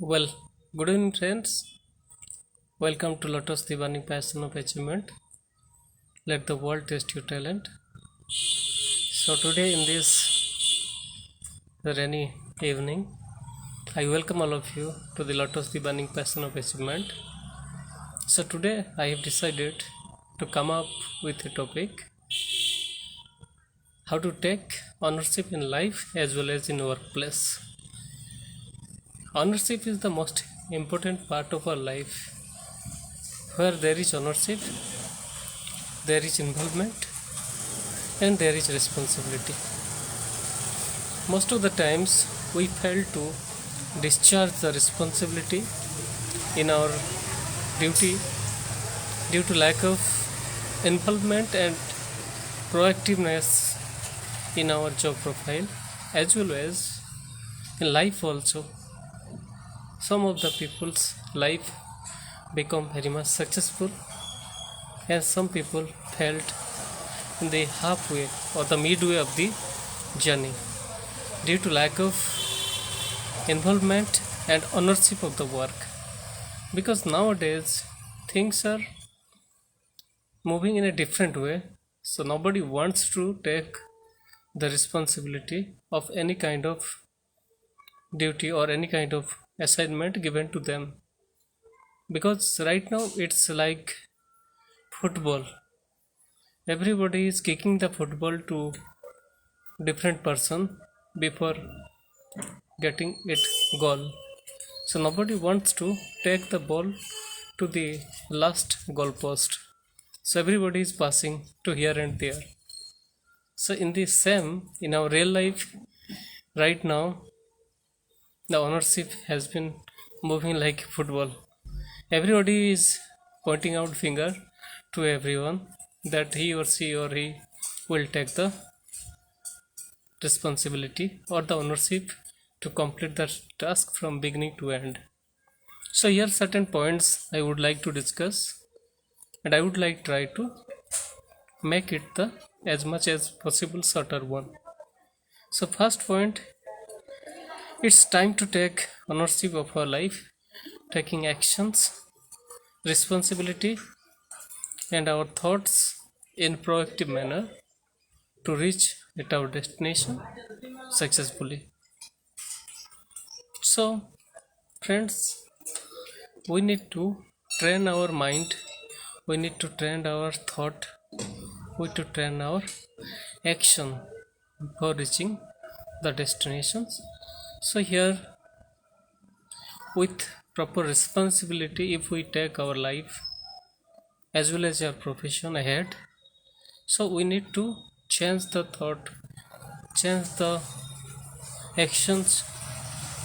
Well, good evening, friends. Welcome to Lotus the Burning Passion of Achievement. Let the world test your talent. So, today in this rainy evening, I welcome all of you to the Lotus the Burning Passion of Achievement. So, today I have decided to come up with a topic how to take ownership in life as well as in workplace. Ownership is the most important part of our life. Where there is ownership, there is involvement and there is responsibility. Most of the times we fail to discharge the responsibility in our duty due to lack of involvement and proactiveness in our job profile as well as in life also. Some of the people's life become very much successful and some people failed in the halfway or the midway of the journey due to lack of involvement and ownership of the work, because nowadays things are moving in a different way, so nobody wants to take the responsibility of any kind of duty or any kind of assignment given to them, because right now it's like football. Everybody is kicking the football to different person before getting it goal, so nobody wants to take the ball to the last goal post, so everybody is passing to here and there. So in the same, in our real life right now, the ownership has been moving like football. Everybody is pointing out finger to everyone that he or she or he will take the responsibility or the ownership to complete the task from beginning to end. So here certain points I would like to discuss, and I would like try to make it the as much as possible shorter one. So first point, it's time to take ownership of our life, taking actions, responsibility and our thoughts in proactive manner to reach at our destination successfully. So friends, we need to train our mind, we need to train our thought, we need to train our action for reaching the destinations. So here, with proper responsibility, if we take our life as well as our profession ahead, so we need to change the thought, change the actions,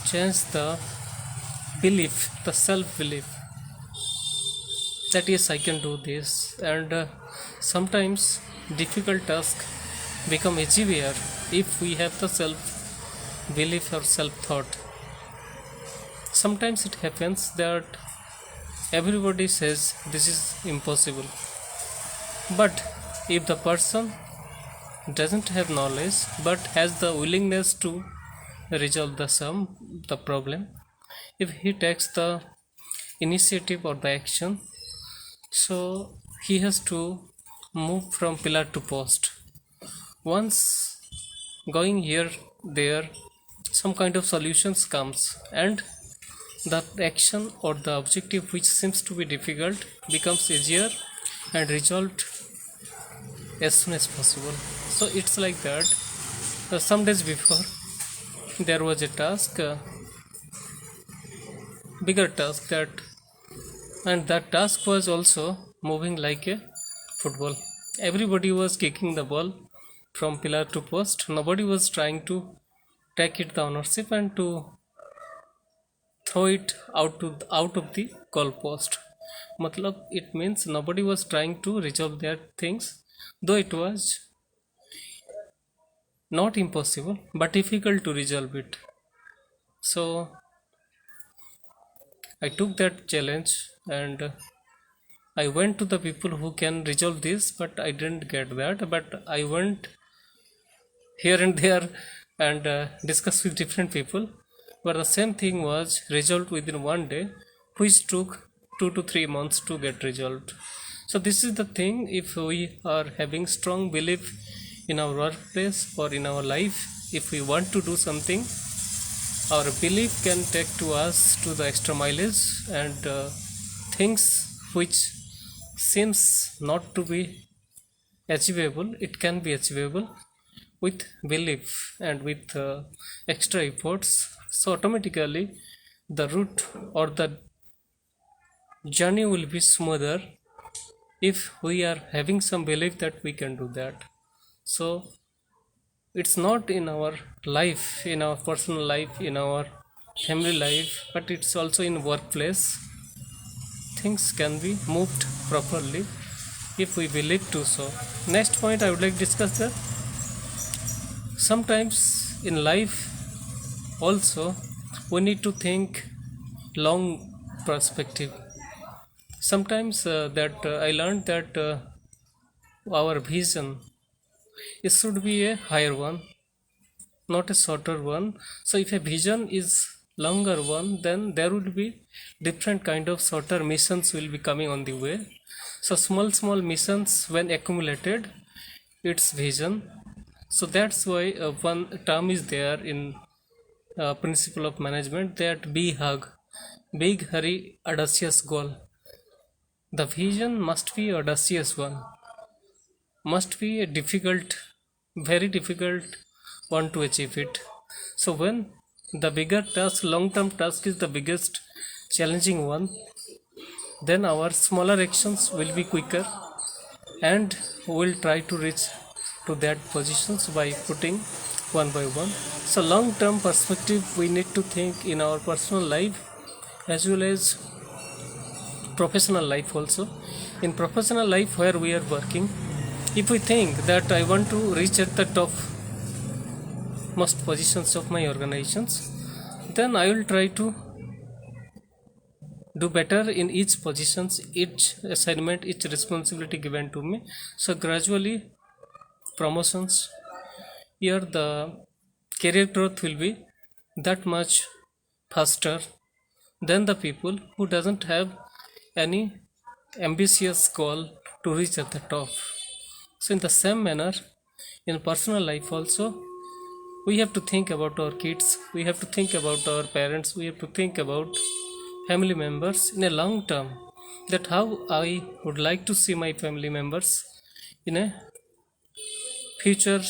change the belief, the self belief that yes, I can do this, and sometimes difficult tasks become easier if we have the self belief or self thought. Sometimes it happens that everybody says this is impossible, but if the person doesn't have knowledge but has the willingness to resolve the problem, if he takes the initiative or the action, so he has to move from pillar to post. Once going here there, some kind of solutions comes, and the action or the objective which seems to be difficult becomes easier and resolved as soon as possible. So it's like that. Some days before, there was a task, bigger task, and that task was also moving like a football. Everybody was kicking the ball from pillar to post, nobody was trying to take it the ownership and to throw it out of the goal post. Matlab, it means nobody was trying to resolve their things, though it was not impossible but difficult to resolve it. So I took that challenge and I went to the people who can resolve this, but I didn't get that. But I went here and there and discussed with different people. but the same thing was resolved within one day, which took 2 to 3 months to get resolved. So this is the thing. If we are having strong belief in our workplace or in our life, if we want to do something, our belief can take to us to the extra mileage, and things which seems not to be achievable, it can be achievable with belief and with extra efforts. So automatically the route or the journey will be smoother if we are having some belief that we can do that. So it's not in our life, in our personal life, in our family life, but it's also in workplace. Things can be moved properly if we believe to so. Next point I would like to discuss that sometimes in life also we need to think long perspective. Sometimes I learned that our vision, it should be a higher one, not a shorter one. So if a vision is longer one, then there would be different kind of shorter missions will be coming on the way. So small missions when accumulated, it's vision. So that's why one term is there in principle of management, that BHUG, big hurry audacious goal. The vision must be audacious one, must be a difficult, very difficult one to achieve it. So when the bigger task, long term task is the biggest challenging one, then our smaller actions will be quicker and we'll try to reach to that positions by putting one by one. So long term perspective we need to think in our personal life as well as professional life also. In professional life where we are working, if we think that I want to reach at the top most positions of my organizations, then I will try to do better in each positions, each assignment, each responsibility given to me. So gradually promotions, here the career growth will be that much faster than the people who doesn't have any ambitious goal to reach at the top. So in the same manner, in personal life also, we have to think about our kids, we have to think about our parents, we have to think about family members in a long term, that how I would like to see my family members in a future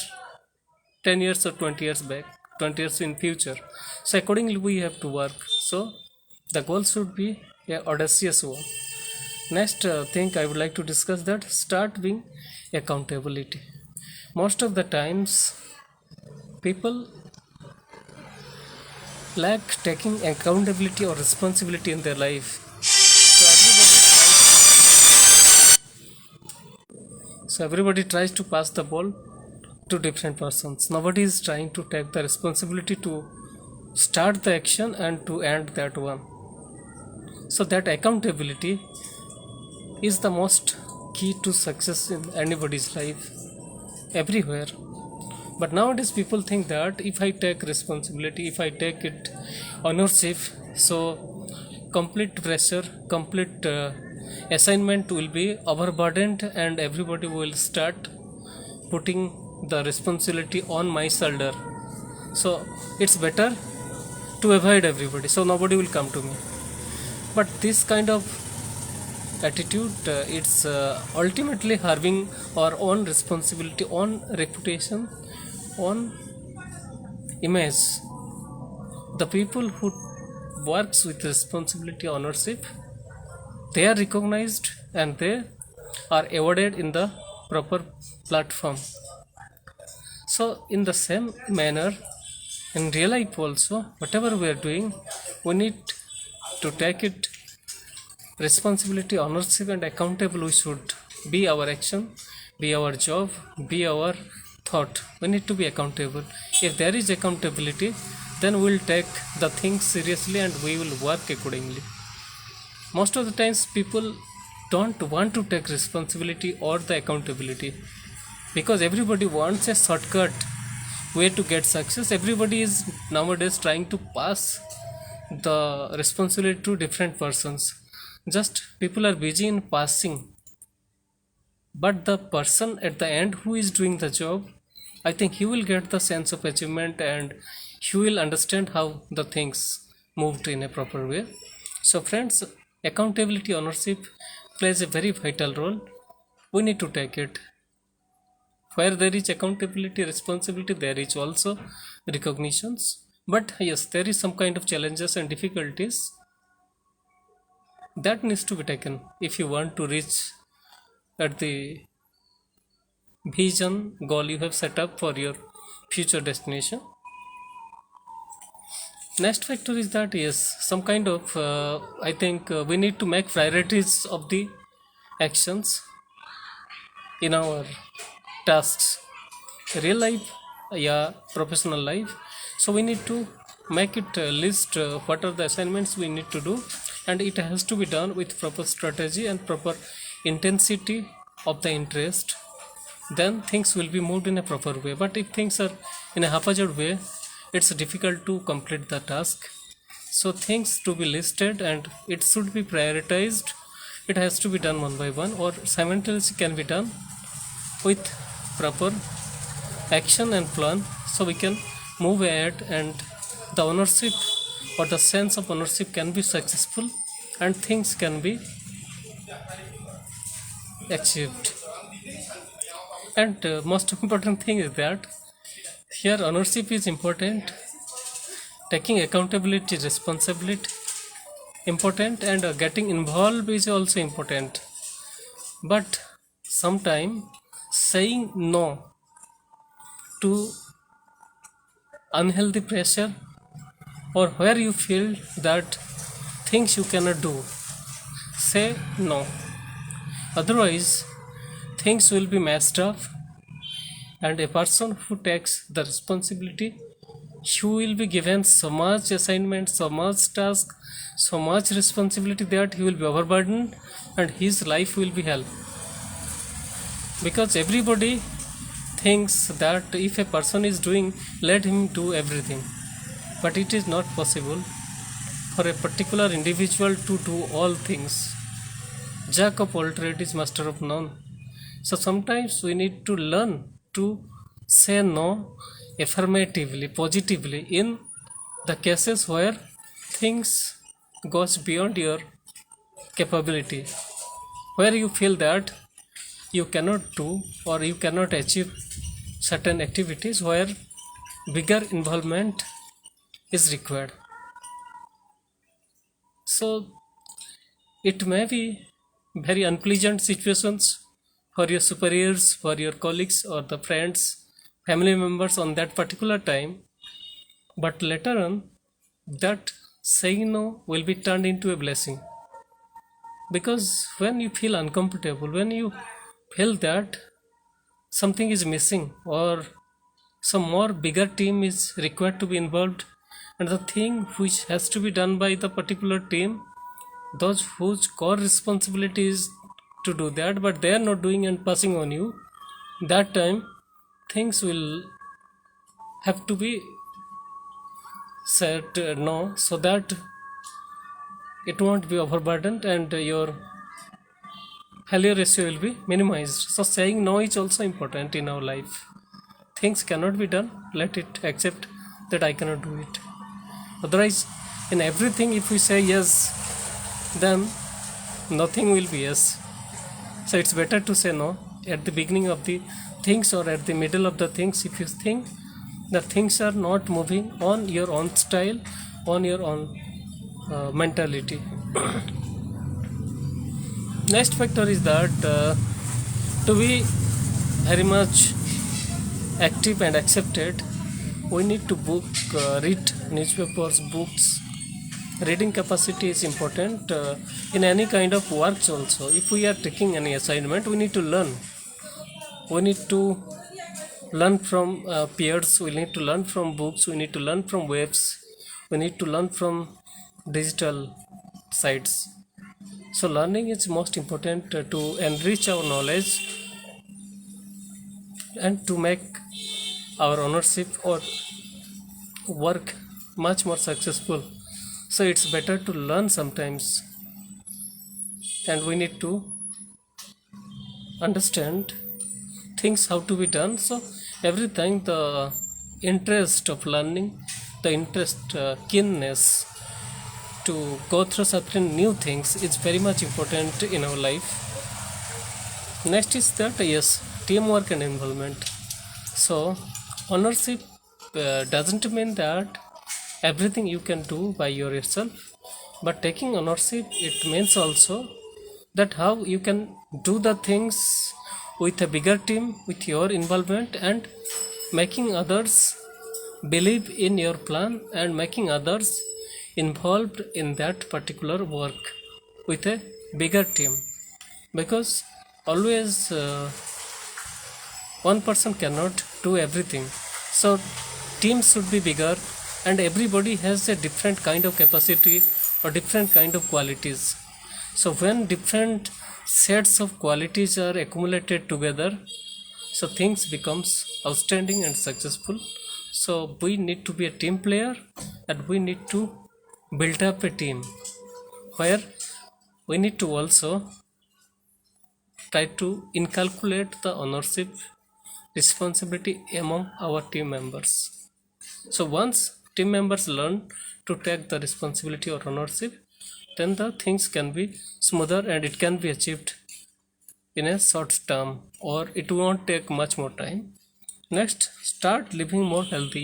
10 years or 20 years back, 20 years in future. So accordingly we have to work. So the goal should be a audacious one. Next thing I would like to discuss, that start being accountability. Most of the times people lack taking accountability or responsibility in their life. So everybody tries to pass the ball to different persons. Nobody is trying to take the responsibility to start the action and to end that one. So that accountability is the most key to success in anybody's life, everywhere. But nowadays people think that if I take responsibility, if I take it ownership, so complete pressure, complete assignment will be overburdened and everybody will start putting the responsibility on my shoulder. So it's better to avoid everybody, so nobody will come to me. But this kind of attitude, it's ultimately harming our own responsibility, on reputation, on image. The people who works with responsibility, ownership, they are recognized and they are awarded in the proper platform. So in the same manner, in real life also, whatever we are doing, we need to take it responsibility, ownership and accountable. We should be our action, be our job, be our thought. We need to be accountable. If there is accountability, then we will take the things seriously and we will work accordingly. Most of the times people don't want to take responsibility or the accountability, because everybody wants a shortcut way to get success. Everybody is nowadays trying to pass the responsibility to different persons. Just people are busy in passing, but the person at the end who is doing the job, I think he will get the sense of achievement, and he will understand how the things moved in a proper way. So friends, accountability, ownership plays a very vital role. We need to take it. Where there is accountability, responsibility, there is also recognitions. But yes, there is some kind of challenges and difficulties that needs to be taken if you want to reach at the vision goal you have set up for your future destination. Next factor is that yes, some kind of I think we need to make priorities of the actions in our tasks, real life, yeah, professional life. So we need to make it list what are the assignments we need to do, and it has to be done with proper strategy and proper intensity of the interest. Then things will be moved in a proper way. But if things are in a haphazard way, it's difficult to complete the task. So things to be listed and it should be prioritized. It has to be done one by one, or simultaneously can be done with proper action and plan, so we can move ahead and the ownership or the sense of ownership can be successful and things can be achieved. And most important thing is that here ownership is important, taking accountability, responsibility important, and getting involved is also important. But sometimes saying no to unhealthy pressure, or where you feel that things you cannot do, say no. Otherwise things will be messed up, and a person who takes the responsibility, he will be given so much assignment, so much task, so much responsibility that he will be overburdened and his life will be hell. Because everybody thinks that if a person is doing, let him do everything, but it is not possible for a particular individual to do all things. Jack of all trades is master of none. So sometimes we need to learn to say no affirmatively, positively, in the cases where things goes beyond your capability, where you feel that you cannot do or you cannot achieve certain activities, where bigger involvement is required. So it may be very unpleasant situations for your superiors, for your colleagues, or the friends, family members on that particular time, but later on that saying no will be turned into a blessing. Because when you feel uncomfortable, when you feel that something is missing or some more bigger team is required to be involved, and the thing which has to be done by the particular team, those whose core responsibility is to do that, but they are not doing and passing on you, that time things will have to be said no, so that it won't be overburdened and your failure ratio will be minimized. So saying no is also important in our life. Things cannot be done, let it accept that I cannot do it. Otherwise in everything if we say yes, then nothing will be yes. So it's better to say no at the beginning of the things or at the middle of the things, if you think that things are not moving on your own style, on your own mentality. Next factor is that to be very much active and accepted, we need to read newspapers, books. Reading capacity is important in any kind of works also. If we are taking any assignment, we need to learn. We need to learn from peers, we need to learn from books, we need to learn from webs, we need to learn from digital sites. So learning is most important to enrich our knowledge and to make our ownership or work much more successful. So it's better to learn sometimes, and we need to understand things how to be done. So everything, the interest of learning, the interest, keenness to go through certain new things is very much important in our life. Next is that, yes, teamwork and involvement. So ownership doesn't mean that everything you can do by yourself, but taking ownership, it means also that how you can do the things with a bigger team, with your involvement, and making others believe in your plan and making others involved in that particular work with a bigger team. Because always one person cannot do everything, so teams should be bigger, and everybody has a different kind of capacity or different kind of qualities. So when different sets of qualities are accumulated together, so things becomes outstanding and successful. So we need to be a team player, and we need to build up a team where we need to also try to inculcate the ownership responsibility among our team members. So once team members learn to take the responsibility or ownership, then the things can be smoother and it can be achieved in a short term, or it won't take much more time. Next, start living more healthy.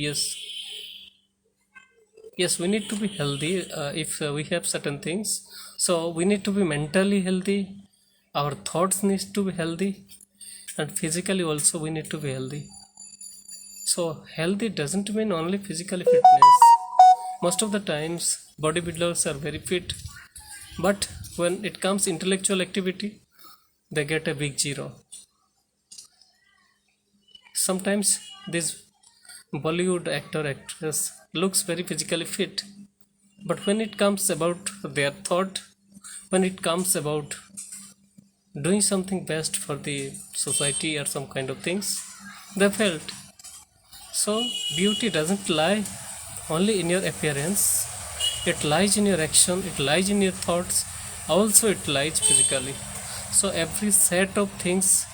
Yes, we need to be healthy. If we have certain things, so we need to be mentally healthy, our thoughts need to be healthy, and physically also we need to be healthy. So healthy doesn't mean only physical fitness. Most of the times bodybuilders are very fit, but when it comes intellectual activity, they get a big zero. Sometimes this Bollywood actor actress looks very physically fit, but when it comes about their thought, when it comes about doing something best for the society or some kind of things, they failed. So beauty doesn't lie only in your appearance, it lies in your action, it lies in your thoughts, also it lies physically. So every set of things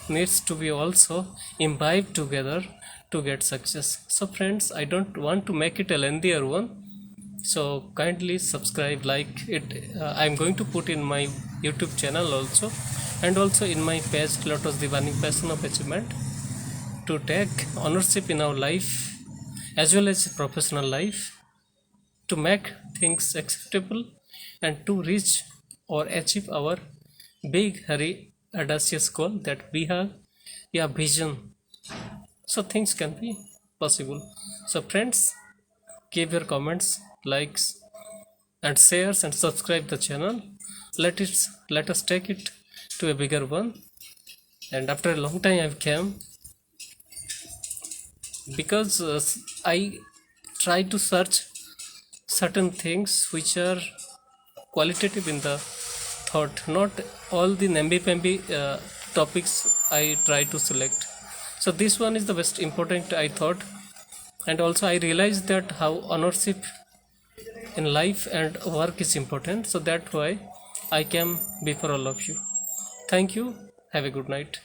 needs to be also imbibed together to get success. So friends, I don't want to make it a lengthier one, so kindly subscribe, like it. I'm going to put in my YouTube channel also, and also in my page Lotus Divani Passion of Achievement, to take ownership in our life as well as professional life, to make things acceptable, and to reach or achieve our big, hairy, audacious goal that we have, yeah, vision. So things can be possible. So friends, give your comments, likes, and shares, and subscribe the channel. Let us take it to a bigger one. And after a long time I've came, because I try to search certain things which are qualitative in the thought, not all the namby-pamby topics I try to select. So this one is the best important, I thought. And also I realized that how ownership in life and work is important, so that's why I came before all of you. Thank you. Have a good night.